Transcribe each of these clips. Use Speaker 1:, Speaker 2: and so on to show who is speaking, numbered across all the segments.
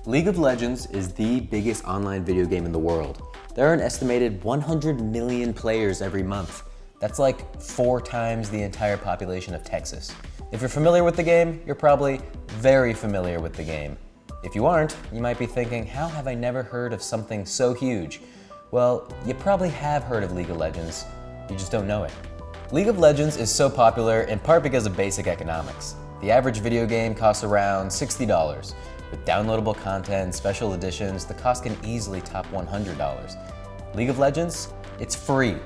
Speaker 1: League of Legends is the biggest online video game in the world. There are an estimated 100 million players every month. That's like 4 times the entire population of Texas. If you're familiar with the game, you're probably very familiar with the game. If you aren't, you might be thinking, how have I never heard of something so huge? Well, you probably have heard of League of Legends, you just don't know it. League of Legends is so popular in part because of basic economics. The average video game costs around $60. With downloadable content, special editions, the cost can easily top $100. League of Legends, it's free,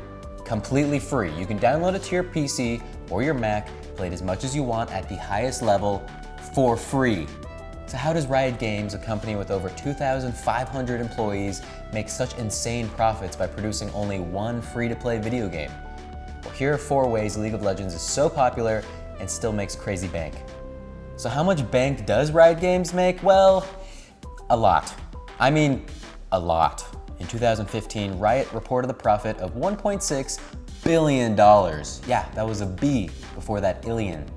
Speaker 1: completely free. You can download it to your PC or your Mac, play it as much as you want at the highest level for free. So how does Riot Games, a company with over 2,500 employees, make such insane profits by producing only one free-to-play video game? Well, here are 4 ways League of Legends is so popular and still makes crazy bank. So how much bank does Riot Games make? Well, a lot. I mean, a lot. In 2015, Riot reported a profit of $1.6 billion. Yeah, that was a B before that illion.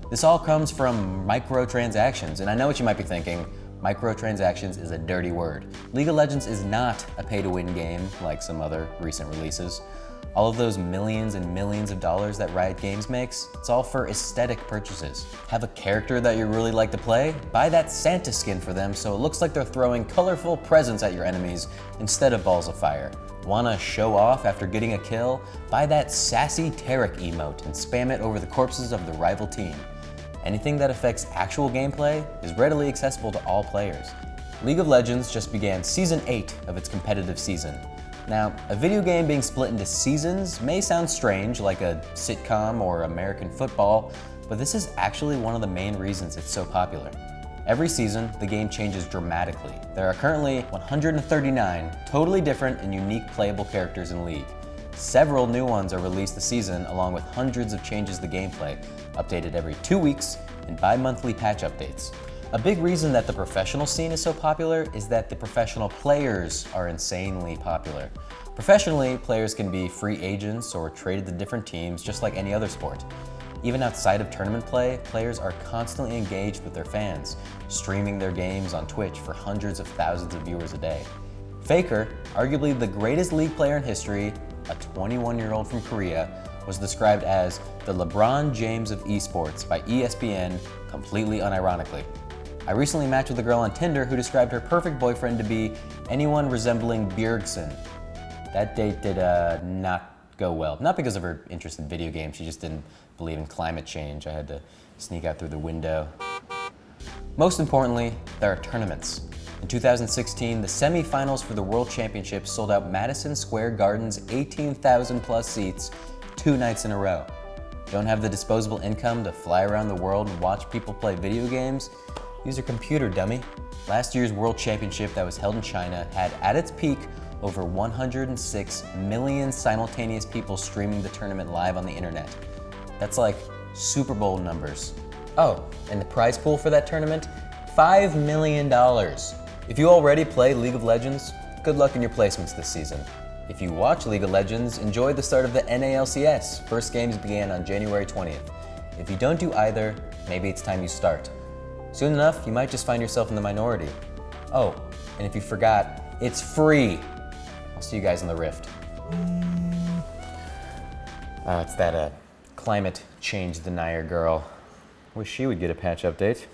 Speaker 1: This all comes from microtransactions, and I know what you might be thinking, microtransactions is a dirty word. League of Legends is not a pay-to-win game like some other recent releases. All of those millions and millions of dollars that Riot Games makes, it's all for aesthetic purchases. Have a character that you really like to play? Buy that Santa skin for them so it looks like they're throwing colorful presents at your enemies instead of balls of fire. Wanna show off after getting a kill? Buy that sassy Tarek emote and spam it over the corpses of the rival team. Anything that affects actual gameplay is readily accessible to all players. League of Legends just began Season 8 of its competitive season. Now, a video game being split into seasons may sound strange, like a sitcom or American football, but this is actually one of the main reasons it's so popular. Every season, the game changes dramatically. There are currently 139 totally different and unique playable characters in League. Several new ones are released this season, along with hundreds of changes to gameplay, updated every 2 weeks, and bi-monthly patch updates. A big reason that the professional scene is so popular is that the professional players are insanely popular. Professionally, players can be free agents or traded to different teams just like any other sport. Even outside of tournament play, players are constantly engaged with their fans, streaming their games on Twitch for hundreds of thousands of viewers a day. Faker, arguably the greatest League player in history, a 21-year-old from Korea, was described as the LeBron James of eSports by ESPN, completely unironically. I recently matched with a girl on Tinder who described her perfect boyfriend to be anyone resembling Bjergsen. That date did not go well. Not because of her interest in video games, she just didn't believe in climate change. I had to sneak out through the window. Most importantly, there are tournaments. In 2016, the semifinals for the World Championship sold out Madison Square Garden's 18,000 plus seats 2 nights in a row. Don't have the disposable income to fly around the world and watch people play video games? Use your computer, dummy. Last year's World Championship that was held in China had at its peak over 106 million simultaneous people streaming the tournament live on the internet. That's like Super Bowl numbers. Oh, and the prize pool for that tournament? $5 million. If you already play League of Legends, good luck in your placements this season. If you watch League of Legends, enjoy the start of the NALCS. First games began on January 20th. If you don't do either, maybe it's time you start. Soon enough, you might just find yourself in the minority. Oh, and if you forgot, it's free. I'll see you guys in the Rift. It's that climate change denier girl. Wish she would get a patch update.